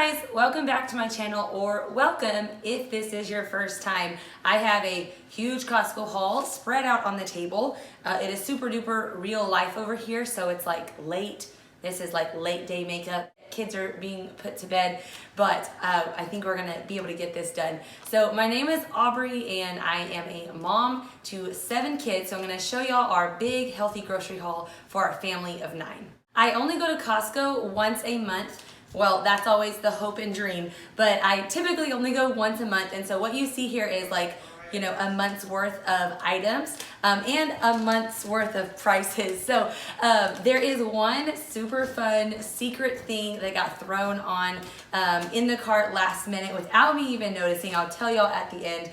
guys, welcome back to my channel, or welcome if this is your first time. I have a huge Costco haul spread out on the table. It is super duper real life over here, so it's like late. This is like late day makeup. Kids are being put to bed, but I think we're gonna be able to get this done. So my name is Aubrey and I am a mom to 7 kids. So I'm gonna show y'all our big healthy grocery haul for our family of 9. I only go to Costco once a month. Well, that's always the hope and dream, but I typically only go once a month. And so what you see here is like, you know, a month's worth of items and a month's worth of prices. So there is one super fun secret thing that got thrown on in the cart last minute without me even noticing. I'll tell y'all at the end,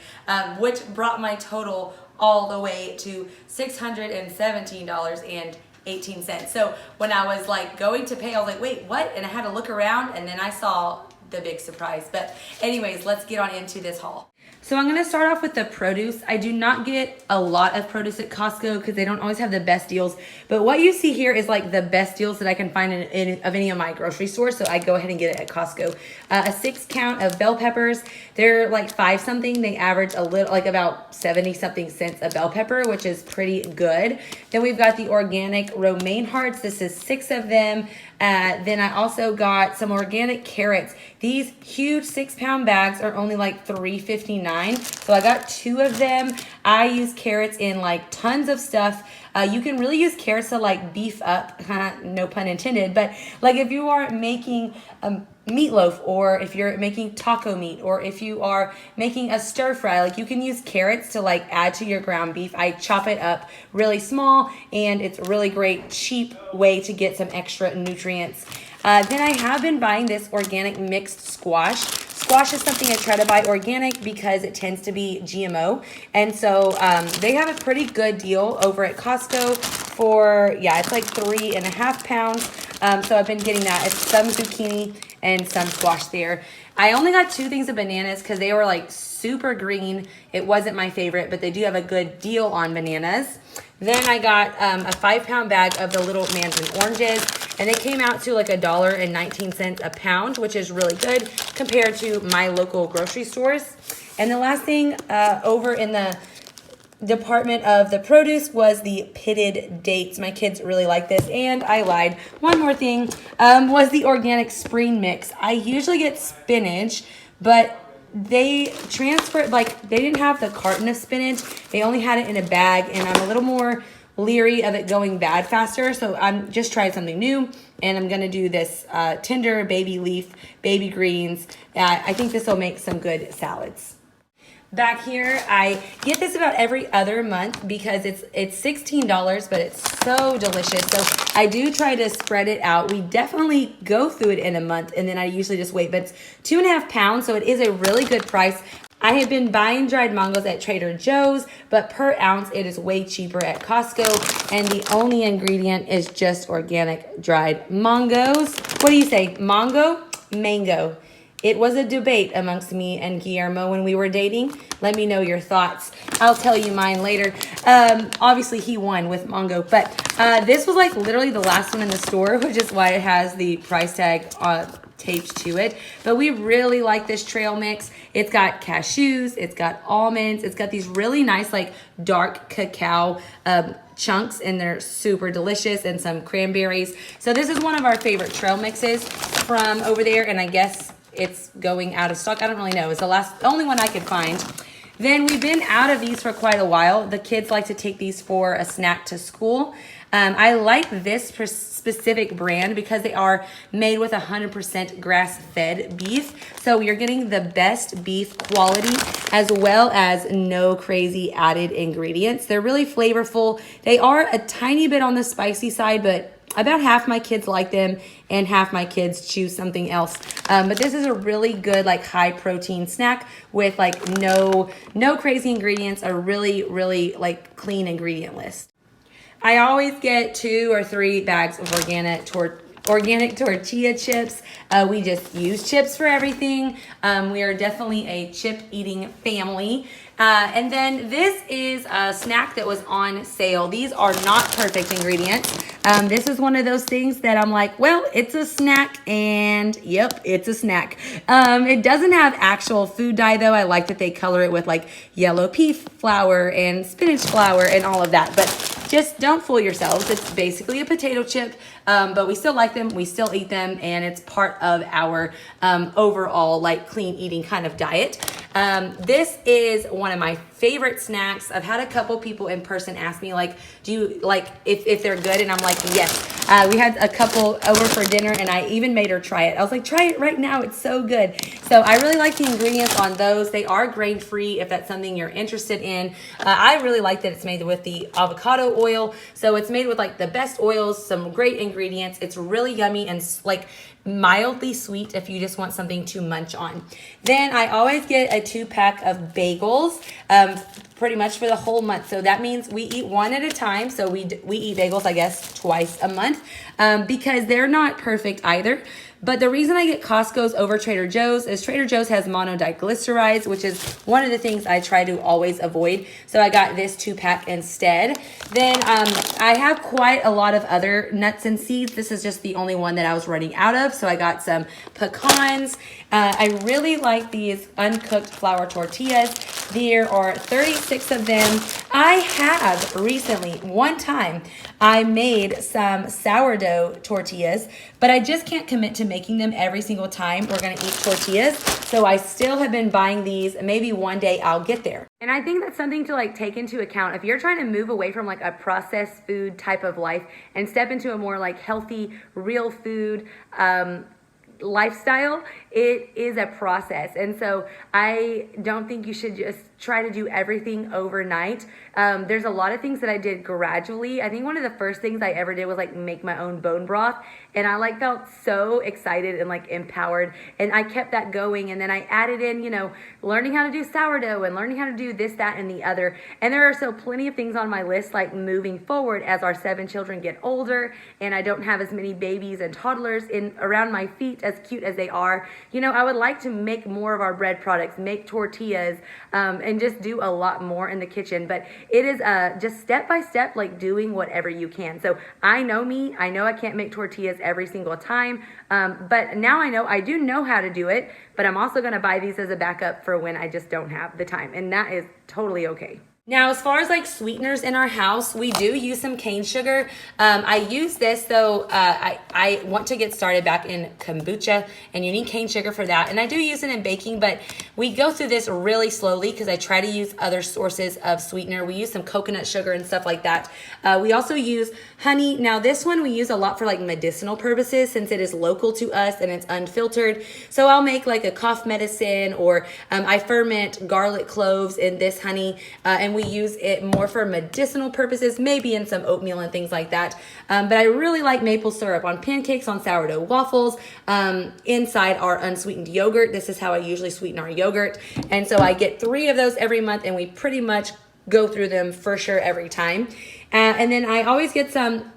which brought my total all the way to $617.18. So when I was like going to pay, I was like, wait, what? And I had to look around and then I saw the big surprise. But anyways, let's get on into this haul. So I'm gonna start off with the produce. I do not get a lot of produce at Costco because they don't always have the best deals. But what you see here is like the best deals that I can find in any of my grocery stores. So I go ahead and get it at Costco. A 6 count of bell peppers. They're like 5 something. They average a little, like about 70 something cents a bell pepper, which is pretty good. Then we've got the organic romaine hearts. This is 6 of them. Then I also got some organic carrots. These huge 6-pound bags are only like $3.59. So I got 2 of them. I use carrots in like tons of stuff. You can really use carrots to like beef up, no pun intended, but like if you are making meatloaf, or if you're making taco meat, or if you are making a stir fry, like you can use carrots to like add to your ground beef. I chop it up really small and it's a really great cheap way to get some extra nutrients. Then I have been buying this organic mixed squash. Squash is something I try to buy organic because it tends to be GMO. And so they have a pretty good deal over at Costco for, yeah, it's like 3.5 pounds. So I've been getting that. It's some zucchini and some squash there. I only got 2 things of bananas because they were like super green. It wasn't my favorite, but they do have a good deal on bananas. Then I got a 5-pound bag of the little mandarin oranges, and they came out to like $1.19 a pound, which is really good compared to my local grocery stores. And the last thing over in the department of the produce was the pitted dates. My kids really like this, and I lied. One more thing was the organic spring mix. I usually get spinach, but they transferred, like they didn't have the carton of spinach. They only had it in a bag, and I'm a little more leery of it going bad faster. So I'm just trying something new, and I'm gonna do this tender baby leaf, baby greens. I think this will make some good salads. Back here, I get this about every other month because it's $16, but it's so delicious. So I do try to spread it out. We definitely go through it in a month, and then I usually just wait. But it's 2.5 pounds, so it is a really good price. I have been buying dried mangoes at Trader Joe's, but per ounce it is way cheaper at Costco, and the only ingredient is just organic dried mangoes. What do you say? Mango? Mango. It was a debate amongst me and Guillermo when we were dating. Let me know your thoughts. I'll tell you mine later. Obviously, he won with mango, but this was like literally the last one in the store, which is why it has the price tag taped to it. But we really like this trail mix. It's got cashews, it's got almonds, it's got these really nice like dark cacao chunks, and they're super delicious, and some cranberries. So this is one of our favorite trail mixes from over there, and I guess it's going out of stock. I don't really know. It's the only one I could find. Then we've been out of these for quite a while. The kids like to take these for a snack to school. I like this specific brand because they are made with 100% grass-fed beef. So you're getting the best beef quality as well as no crazy added ingredients. They're really flavorful. They are a tiny bit on the spicy side, but about half my kids like them and half my kids choose something else. But this is a really good like high protein snack with like no crazy ingredients, a really, really like clean ingredient list. I always get 2 or 3 bags of organic tortilla chips. We just use chips for everything. We are definitely a chip eating family. And then this is a snack that was on sale. These are not perfect ingredients. This is one of those things that I'm like, well, it's a snack, and yep, it's a snack. It doesn't have actual food dye though. I like that they color it with like yellow pea flour and spinach flour and all of that, but just don't fool yourselves. It's basically a potato chip, but we still like them, we still eat them, and it's part of our overall like clean eating kind of diet. This is one of my favorite snacks. I've had a couple people in person ask me like, do you like if they're good? And I'm like, yes. We had a couple over for dinner and I even made her try it. I was like, try it right now. It's so good. So I really like the ingredients on those. They are grain free if that's something you're interested in. I really like that it's made with the avocado oil. So it's made with like the best oils, some great ingredients. It's really yummy and like mildly sweet if you just want something to munch on. Then I always get a 2-pack of bagels pretty much for the whole month. So that means we eat one at a time. So we eat bagels, I guess, twice a month because they're not perfect either. But the reason I get Costco's over Trader Joe's is Trader Joe's has monodiglycerides, which is one of the things I try to always avoid. So I got this 2-pack instead. Then I have quite a lot of other nuts and seeds. This is just the only one that I was running out of. So I got some pecans. I really like these uncooked flour tortillas. There are 36 of them. I have recently, one time, I made some sourdough tortillas, but I just can't commit to making them every single time we're gonna eat tortillas. So I still have been buying these. Maybe one day I'll get there. And I think that's something to like take into account. If you're trying to move away from like a processed food type of life and step into a more like healthy, real food, lifestyle, it is a process. And so I don't think you should just try to do everything overnight. There's a lot of things that I did gradually. I think one of the first things I ever did was like make my own bone broth, and I like felt so excited and like empowered, and I kept that going. And then I added in, you know, learning how to do sourdough and learning how to do this, that, and the other. And there are so plenty of things on my list, like moving forward as our 7 children get older and I don't have as many babies and toddlers in around my feet, as cute as they are. You know, I would like to make more of our bread products, make tortillas, and just do a lot more in the kitchen. But it is just step by step, like doing whatever you can. So I know me, I know I can't make tortillas every single time, but now I know I do know how to do it, but I'm also going to buy these as a backup for when I just don't have the time, and that is totally okay. Now, as far as like sweeteners in our house, we do use some cane sugar. I use this though. I want to get started back in kombucha, and you need cane sugar for that. And I do use it in baking, but we go through this really slowly because I try to use other sources of sweetener. We use some coconut sugar and stuff like that. We also use honey. Now, this one we use a lot for like medicinal purposes since it is local to us and it's unfiltered. So I'll make like a cough medicine, or I ferment garlic cloves in this honey, and we use it more for medicinal purposes, maybe in some oatmeal and things like that. But I really like maple syrup on pancakes, on sourdough waffles, inside our unsweetened yogurt. This is how I usually sweeten our yogurt. And so I get 3 of those every month, and we pretty much go through them for sure every time. And then I always get some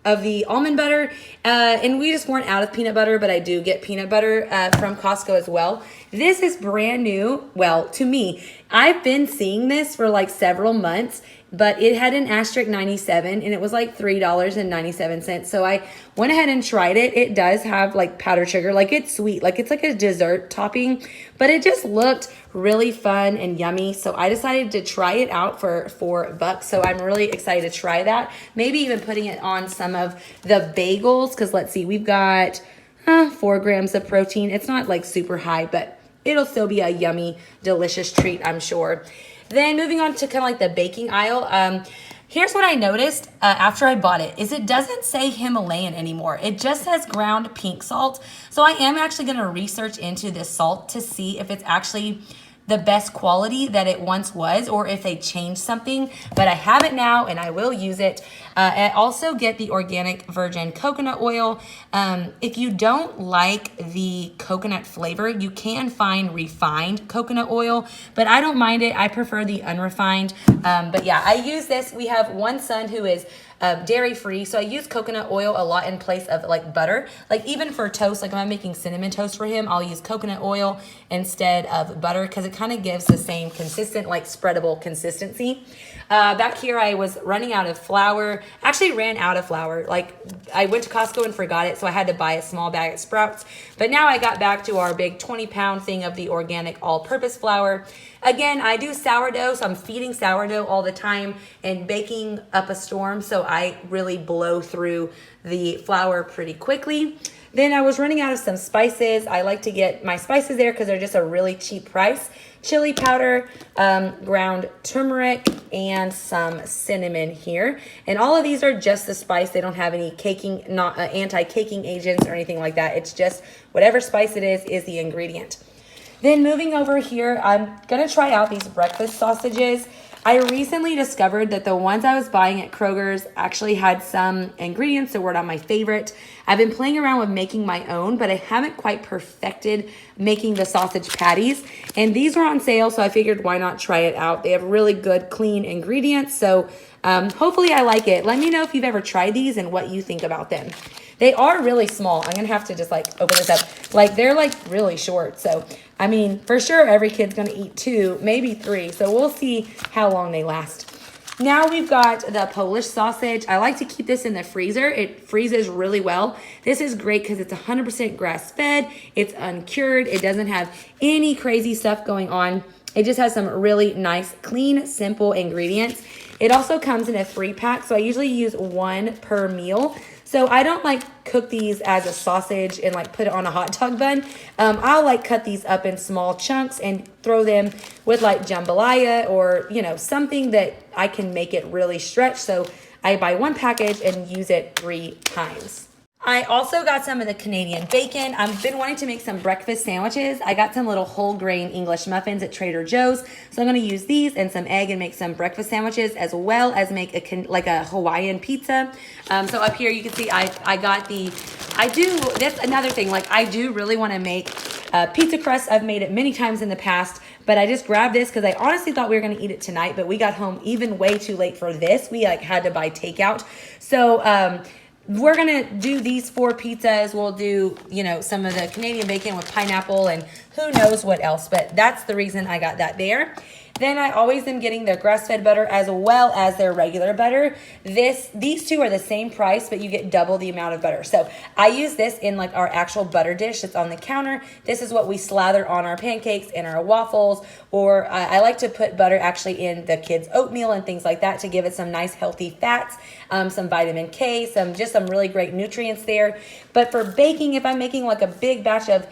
of the almond butter, and we just weren't out of peanut butter, but I do get peanut butter from Costco as well. This is brand new, well, to me. I've been seeing this for like several months, but it had an asterisk 97 and it was like $3.97. So I went ahead and tried it. It does have like powdered sugar, like it's sweet, like it's like a dessert topping, but it just looked really fun and yummy. So I decided to try it out for $4. So I'm really excited to try that. Maybe even putting it on some of the bagels, because let's see, we've got 4 grams of protein. It's not like super high, but it'll still be a yummy, delicious treat, I'm sure. Then moving on to kind of like the baking aisle. Here's what I noticed after I bought it, is it doesn't say Himalayan anymore. It just says ground pink salt. So I am actually going to research into this salt to see if it's actually the best quality that it once was, or if they changed something. But I have it now and I will use it. I also get the organic virgin coconut oil. If you don't like the coconut flavor, you can find refined coconut oil, but I don't mind it. I prefer the unrefined. But yeah, I use this. We have one son who is dairy free, so I use coconut oil a lot in place of like butter. Like even for toast, like if I'm making cinnamon toast for him, I'll use coconut oil instead of butter because it kind of gives the same consistent, like spreadable consistency. Back here, I was running out of flour. Actually ran out of flour. Like I went to Costco and forgot it, so I had to buy a small bag at Sprouts. But now I got back to our big 20-pound thing of the organic all-purpose flour. Again, I do sourdough, so I'm feeding sourdough all the time and baking up a storm, so I really blow through the flour pretty quickly. Then I was running out of some spices. I like to get my spices there because they're just a really cheap price. Chili powder, ground turmeric, and some cinnamon here. And all of these are just the spice. They don't have any caking, not anti-caking agents or anything like that. It's just whatever spice it is the ingredient. Then moving over here, I'm gonna try out these breakfast sausages. I recently discovered that the ones I was buying at Kroger's actually had some ingredients that were not my favorite. I've been playing around with making my own, but I haven't quite perfected making the sausage patties. And these were on sale, so I figured why not try it out. They have really good, clean ingredients, so hopefully I like it. Let me know if you've ever tried these and what you think about them. They are really small. I'm gonna have to just like open this up. Like they're like really short. So, I mean, for sure every kid's gonna eat 2, maybe 3. So we'll see how long they last. Now we've got the Polish sausage. I like to keep this in the freezer. It freezes really well. This is great because it's 100% grass-fed. It's uncured. It doesn't have any crazy stuff going on. It just has some really nice, clean, simple ingredients. It also comes in a 3-pack, so I usually use 1 per meal. So I don't like cook these as a sausage and like put it on a hot dog bun. I'll like cut these up in small chunks and throw them with like jambalaya or, you know, something that I can make it really stretch. So I buy 1 package and use it 3 times. I also got some of the Canadian bacon. I've been wanting to make some breakfast sandwiches. I got some little whole grain English muffins at Trader Joe's. So I'm going to use these and some egg and make some breakfast sandwiches as well as make a Hawaiian pizza. So up here you can see that's another thing. Like I do really want to make pizza crust. I've made it many times in the past, but I just grabbed this because I honestly thought we were going to eat it tonight, but we got home even way too late for this. We like had to buy takeout. So, we're going to do these 4 pizzas. We'll do, you know, some of the Canadian bacon with pineapple and who knows what else. But that's the reason I got that there. Then I always am getting their grass-fed butter as well as their regular butter. These 2 are the same price, but you get double the amount of butter. So I use this in like our actual butter dish that's on the counter. This is what we slather on our pancakes and our waffles, or I like to put butter actually in the kids' oatmeal and things like that to give it some nice healthy fats, some vitamin K, some really great nutrients there. But for baking, if I'm making like a big batch of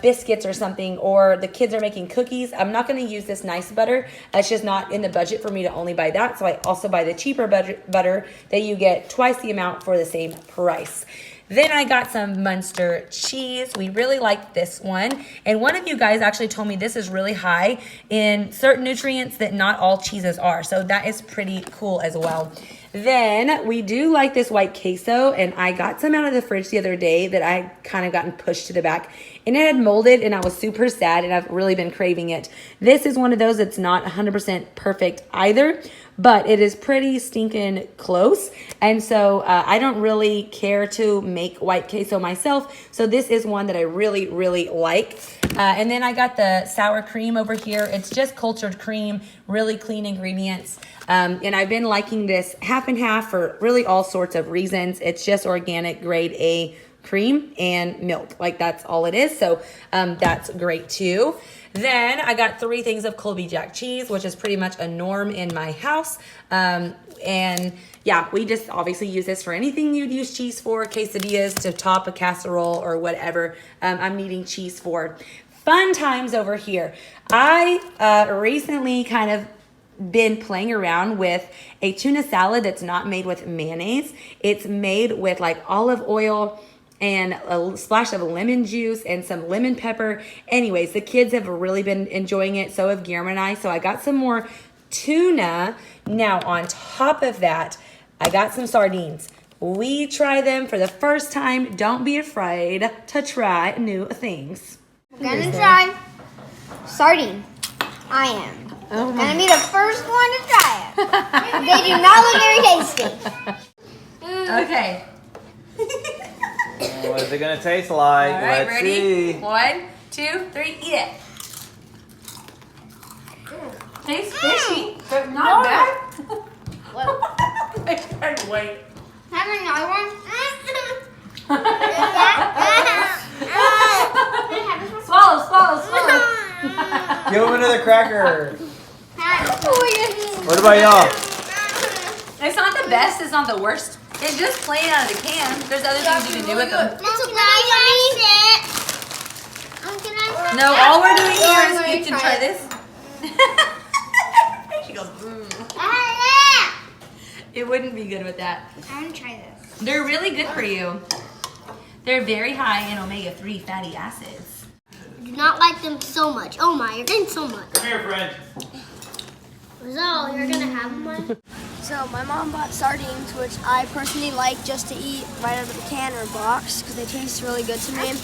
biscuits or something, or the kids are making cookies, I'm not going to use this nice butter. It's just not in the budget for me to only buy that. So I also buy the cheaper butter that you get twice the amount for the same price. Then I got some Munster cheese. We really like this one. And one of you guys actually told me this is really high in certain nutrients that not all cheeses are. So that is pretty cool as well. Then we do like this white queso, and I got some out of the fridge the other day that I kind of gotten pushed to the back, and it had molded, and I was super sad, and I've really been craving it. This is one of those that's not 100% perfect either, but it is pretty stinking close, and so I don't really care to make white queso myself, so this is one that I really, really like. And then I got the sour cream over here. It's just cultured cream, really clean ingredients. And I've been liking this half and half for really all sorts of reasons. It's just organic grade A cream and milk. Like that's all it is. So that's great too. Then I got 3 things of Colby Jack cheese, which is pretty much a norm in my house. And yeah, we just obviously use this for anything you'd use cheese for, quesadillas, to top a casserole or whatever I'm needing cheese for. Fun times over here. I recently kind of been playing around with a tuna salad that's not made with mayonnaise. It's made with like olive oil and a splash of lemon juice and some lemon pepper. Anyways, the kids have really been enjoying it. So have Guillermo and I. So I got some more tuna. Now on top of that, I got some sardines. We try them for the first time. Don't be afraid to try new things. I'm gonna try sardine. I am. Oh Gonna be the first one to try it. They do not look very tasty. Okay. What is it gonna taste like? All right, Let's ready? see. 1, 2, 3, eat it. Tastes fishy, but not bad. I can't wait. Have another one. Swallow, swallow, swallow. Give him another cracker. What about y'all? It's not the best, it's not the worst. It's just plain out of the can. There's other things you can do with them. No, all we're doing here is you can try this. She goes, It wouldn't be good with that. I'm gonna try this. They're really good for you. They're very high in omega-3 fatty acids. I do not like them so much. Oh my, you're getting so much. Come here, friend. So, you're gonna have one? So my mom bought sardines, which I personally like just to eat right out of the can or box because they taste really good to me.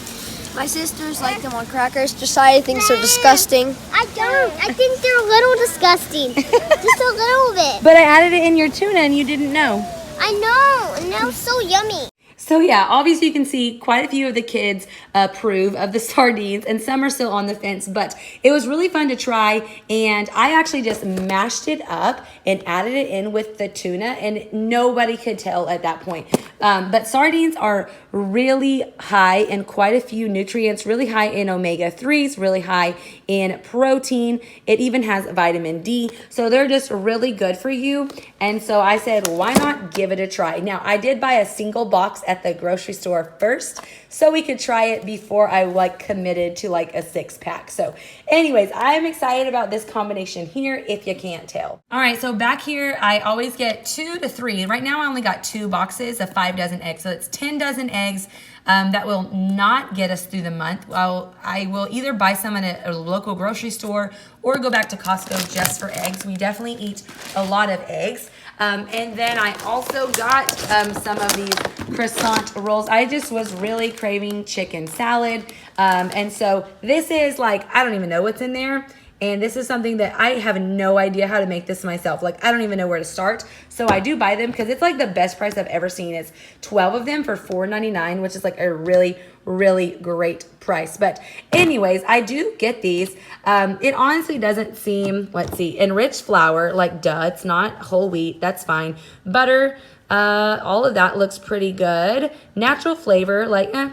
My sisters like them on crackers. Josiah thinks they're disgusting. I don't. I think they're a little disgusting. Just a little bit. But I added it in your tuna and you didn't know. I know. And that was so yummy. So yeah, obviously you can see quite a few of the kids approve of the sardines and some are still on the fence, but it was really fun to try and I actually just mashed it up and added it in with the tuna and nobody could tell at that point. But sardines are really high in quite a few nutrients, really high in omega-3s, really high in protein. It even has vitamin D. So they're just really good for you. And so I said, why not give it a try? Now, I did buy a single box at the grocery store first so we could try it before I committed to a 6-pack. So anyways, I'm excited about this combination here if you can't tell. All right, so back here, I always get 2 to 3. Right now I only got 2 boxes of 5 dozen eggs. So it's 10 dozen eggs. That will not get us through the month. I will either buy some at a local grocery store or go back to Costco just for eggs. We definitely eat a lot of eggs. And then I also got some of these croissant rolls. I just was really craving chicken salad. And so this is I don't even know what's in there. And this is something that I have no idea how to make this myself. I don't even know where to start. So I do buy them because it's the best price I've ever seen. It's 12 of them for $4.99, which is a really, really great price. But anyways, I do get these. It honestly doesn't seem, let's see, enriched flour, duh, it's not whole wheat, that's fine. Butter, all of that looks pretty good. Natural flavor,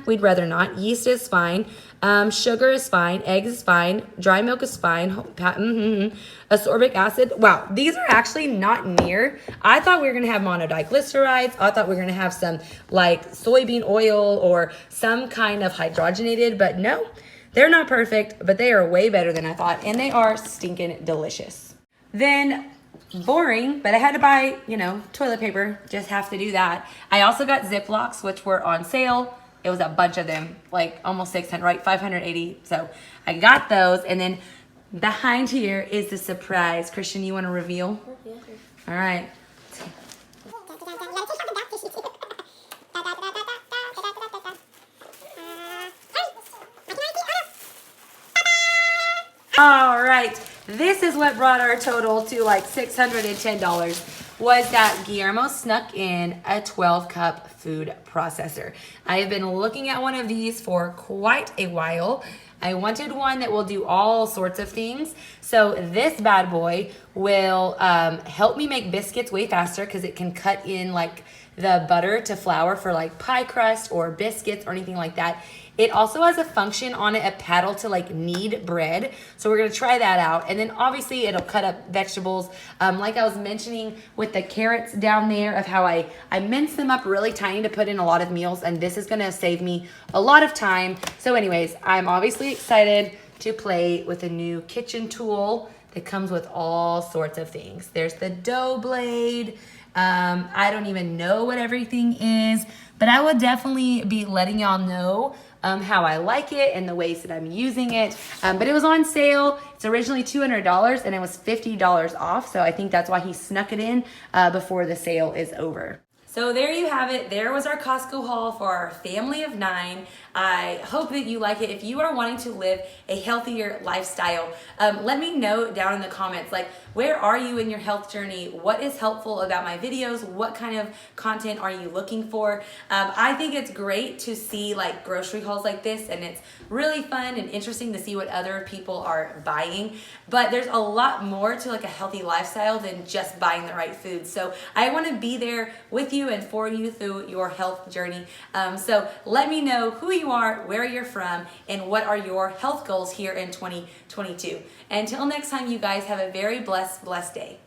we'd rather not. Yeast is fine. Sugar is fine. Eggs is fine. Dry milk is fine. Ascorbic acid. Wow, these are actually not near. I thought we were going to have monodiglycerides. I thought we were going to have some soybean oil or some kind of hydrogenated, but no, they're not perfect, but they are way better than I thought, and they are stinking delicious. Then boring, but I had to buy, toilet paper. Just have to do that. I also got Ziplocs, which were on sale. It was a bunch of them, almost 600, right? 580. So I got those. And then behind here is the surprise. Christian, you want to reveal? Yeah. All right. All right. This is what brought our total to $610. Was that Guillermo snuck in a 12-cup food processor. I have been looking at one of these for quite a while. I wanted one that will do all sorts of things. So this bad boy will help me make biscuits way faster because it can cut in the butter to flour for pie crust or biscuits or anything like that. It also has a function on it, a paddle to knead bread. So we're gonna try that out. And then obviously it'll cut up vegetables. Like I was mentioning with the carrots down there of how I mince them up really tiny to put in a lot of meals, and this is gonna save me a lot of time. So anyways, I'm obviously excited to play with a new kitchen tool that comes with all sorts of things. There's the dough blade. I don't even know what everything is, but I will definitely be letting y'all know how I like it and the ways that I'm using it. But it was on sale. It's originally $200 and it was $50 off. So I think that's why he snuck it in before the sale is over. So there you have it. There was our Costco haul for our family of 9. I hope that you like it. If you are wanting to live a healthier lifestyle, let me know down in the comments, like, where are you in your health journey? What is helpful about my videos? What kind of content are you looking for? I think it's great to see like grocery hauls like this, and it's really fun and interesting to see what other people are buying. But there's a lot more to like a healthy lifestyle than just buying the right food. So I want to be there with you and for you through your health journey. So let me know who you are, where you're from, and what are your health goals here in 2022. Until next time, you guys have a very blessed day.